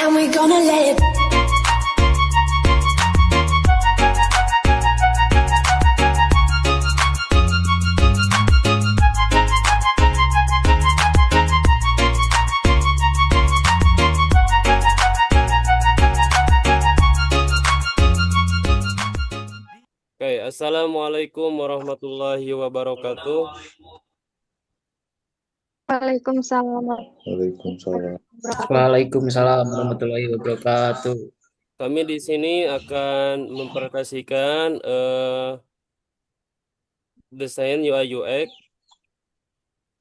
and we're gonna let it. Oke, Assalamualaikum warahmatullahi wabarakatuh. Waalaikumsalam. Waalaikumsalam. Waalaikumsalam warahmatullahi wabarakatuh. Kami di sini akan mempresentasikan desain UI UX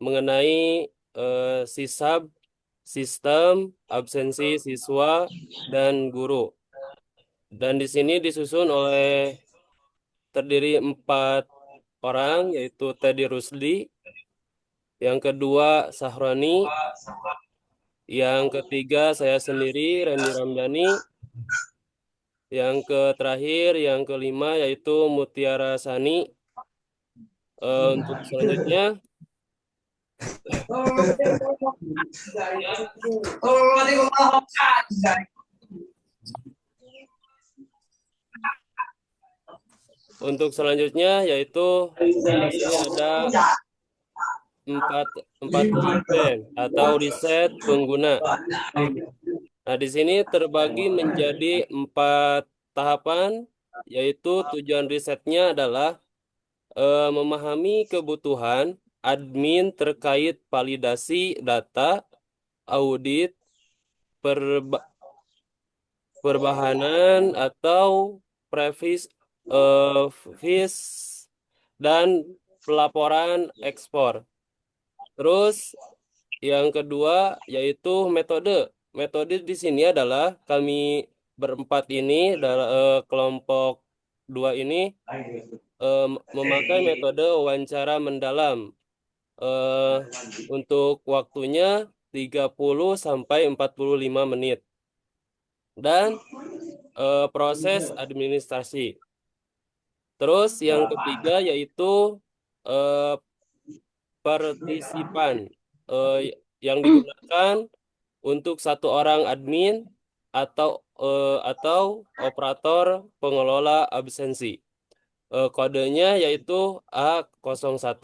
mengenai sisab, sistem, absensi siswa dan guru. Dan di sini disusun oleh terdiri 4 orang, yaitu Teddy Rusdi, yang kedua Sahroni, yang ketiga saya sendiri Randy Ramdhani, yang terakhir yang kelima yaitu Mutiara Sani. Untuk selanjutnya yaitu di sini ada empat riset atau riset pengguna. Nah, di sini terbagi menjadi 4 tahapan, yaitu tujuan risetnya adalah memahami kebutuhan admin terkait validasi data, audit, perbahanan atau previs, dan pelaporan ekspor. Terus yang kedua yaitu metode. Metode di sini adalah kami berempat ini, kelompok 2 ini memakai metode wawancara mendalam. Untuk waktunya 30 sampai 45 menit. Dan proses administrasi. Terus yang ketiga yaitu partisipan yang digunakan untuk 1 orang admin atau operator pengelola absensi. Kodenya yaitu A01.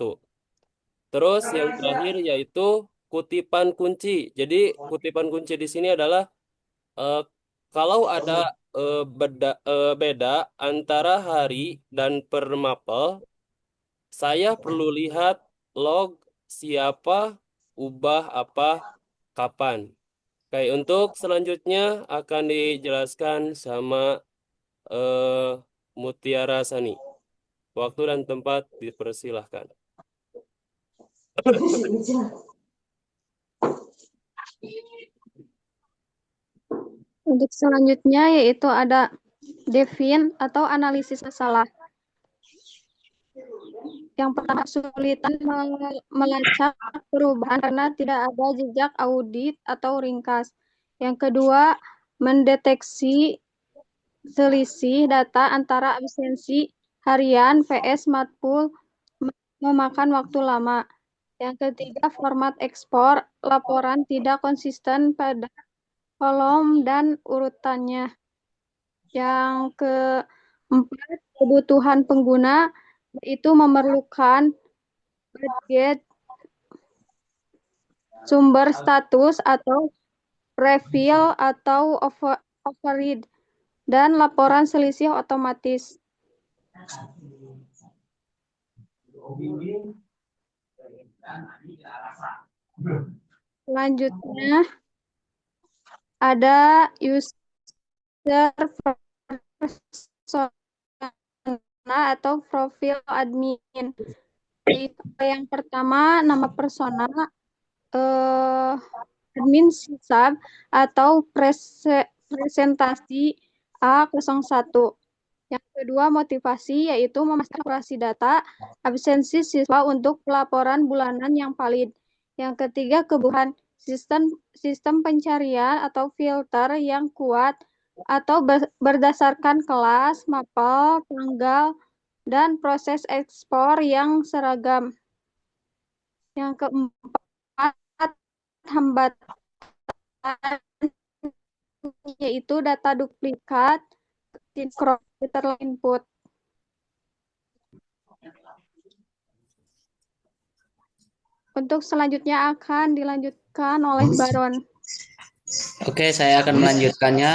Terus yang terakhir yaitu kutipan kunci. Jadi kutipan kunci di sini adalah kalau ada beda antara hari dan per mapel, saya perlu lihat log siapa, ubah apa, kapan. Oke, untuk selanjutnya akan dijelaskan sama Mutiara Sani. Waktu dan tempat dipersilahkan. Untuk selanjutnya yaitu ada define atau analisis masalah. Yang pertama, kesulitan melacak perubahan karena tidak ada jejak audit atau ringkas. Yang kedua, mendeteksi selisih data antara absensi harian vs matkul memakan waktu lama. Yang ketiga, format ekspor laporan tidak konsisten pada kolom dan urutannya. Yang keempat, kebutuhan pengguna itu memerlukan budget, sumber status atau refill atau overread, dan laporan selisih otomatis. Selanjutnya ada user persona atau profil admin. Yang pertama, nama persona, admin sisab atau presentasi A01. Yang kedua, motivasi, yaitu memastikan operasi data absensi siswa untuk pelaporan bulanan yang valid. Yang ketiga, kebutuhan sistem pencarian atau filter yang kuat atau berdasarkan kelas, mapel, tanggal, dan proses ekspor yang seragam. Yang keempat, hambatan yaitu data duplikat, sinkron input. Untuk selanjutnya akan dilanjutkan oleh Baron. Oke, saya akan melanjutkannya.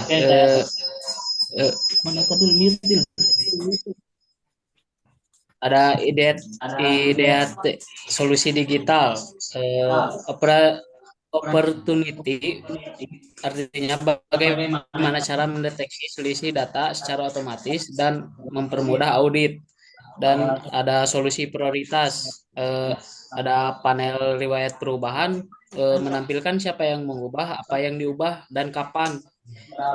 Eh, eh, ada ide solusi digital, opportunity, artinya bagaimana cara mendeteksi selisih data secara otomatis dan mempermudah audit. Dan ada solusi prioritas, ada panel riwayat perubahan, menampilkan siapa yang mengubah, apa yang diubah, dan kapan.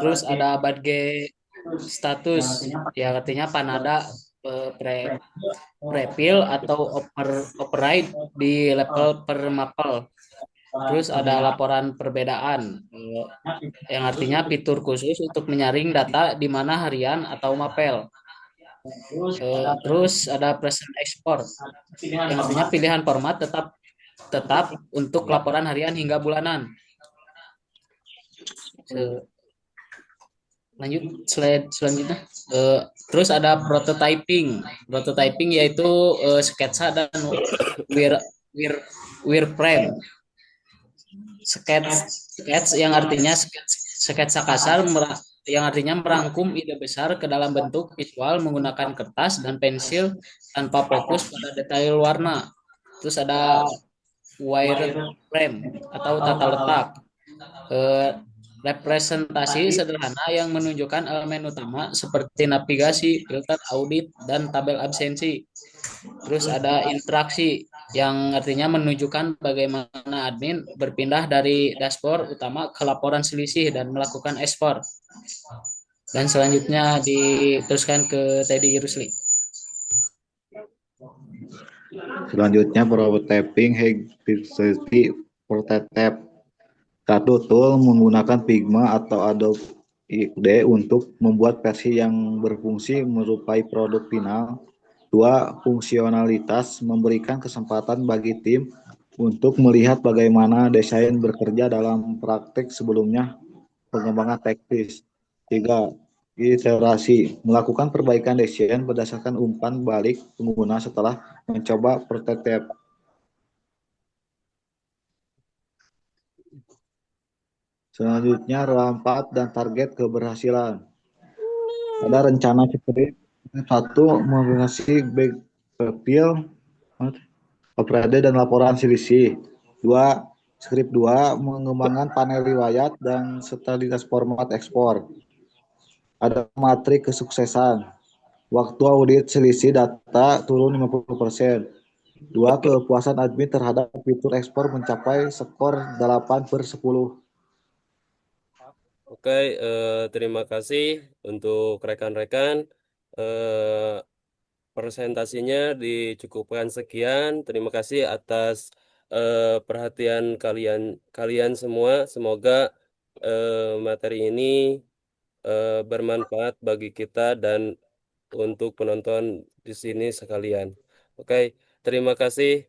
Terus ada badge status, ya artinya panada, pre prepil atau override di level per mapel. Terus ada laporan perbedaan, yang artinya fitur khusus untuk menyaring data di mana harian atau mapel. Terus ada present export, yang artinya pilihan format tetap tetap untuk laporan harian hingga bulanan. Lanjut slide selanjutnya. Terus ada prototyping yaitu sketsa dan wir wir wireframe. Sketch yang artinya sketsa kasar, yang artinya merangkum ide besar ke dalam bentuk visual menggunakan kertas dan pensil tanpa fokus pada detail warna. Terus ada wireframe atau tata letak, representasi sederhana yang menunjukkan elemen utama seperti navigasi, filter, audit, dan tabel absensi. Terus ada interaksi yang artinya menunjukkan bagaimana admin berpindah dari dashboard utama ke laporan selisih dan melakukan ekspor. Dan selanjutnya diteruskan ke Teddy Rusli. Selanjutnya prototyping prototype. Satu, tool menggunakan Figma atau Adobe XD untuk membuat versi yang berfungsi menyerupai produk final. Dua, fungsionalitas memberikan kesempatan bagi tim untuk melihat bagaimana desain bekerja dalam praktik sebelumnya pengembangan teknis. Tiga, iterasi melakukan perbaikan desain berdasarkan umpan balik pengguna setelah mencoba prototipe. Selanjutnya ROA 4 dan target keberhasilan. Ada rencana seperti satu, mengatasi back profile, operade dan laporan selisih. Dua, script 2, mengembangkan panel riwayat dan stabilitas format ekspor. Ada matrik kesuksesan. Waktu audit selisih data turun 50%. Dua, kepuasan admin terhadap fitur ekspor mencapai skor 8/10. Oke, terima kasih untuk rekan-rekan. Eh, Presentasinya dicukupkan sekian. Terima kasih atas perhatian kalian semua. Semoga materi ini bermanfaat bagi kita dan untuk penonton di sini sekalian. Oke, terima kasih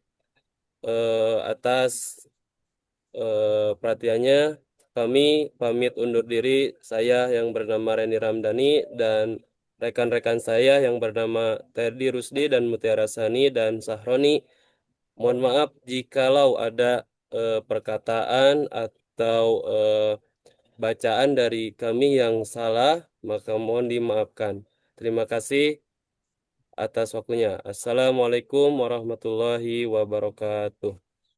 atas perhatiannya. Kami pamit undur diri. Saya yang bernama Reni Ramdhani dan rekan-rekan saya yang bernama Teddy Rusdi dan Mutiara Sani dan Sahroni. Mohon maaf jikalau ada perkataan atau bacaan dari kami yang salah, maka mohon dimaafkan. Terima kasih atas waktunya. Assalamualaikum warahmatullahi wabarakatuh.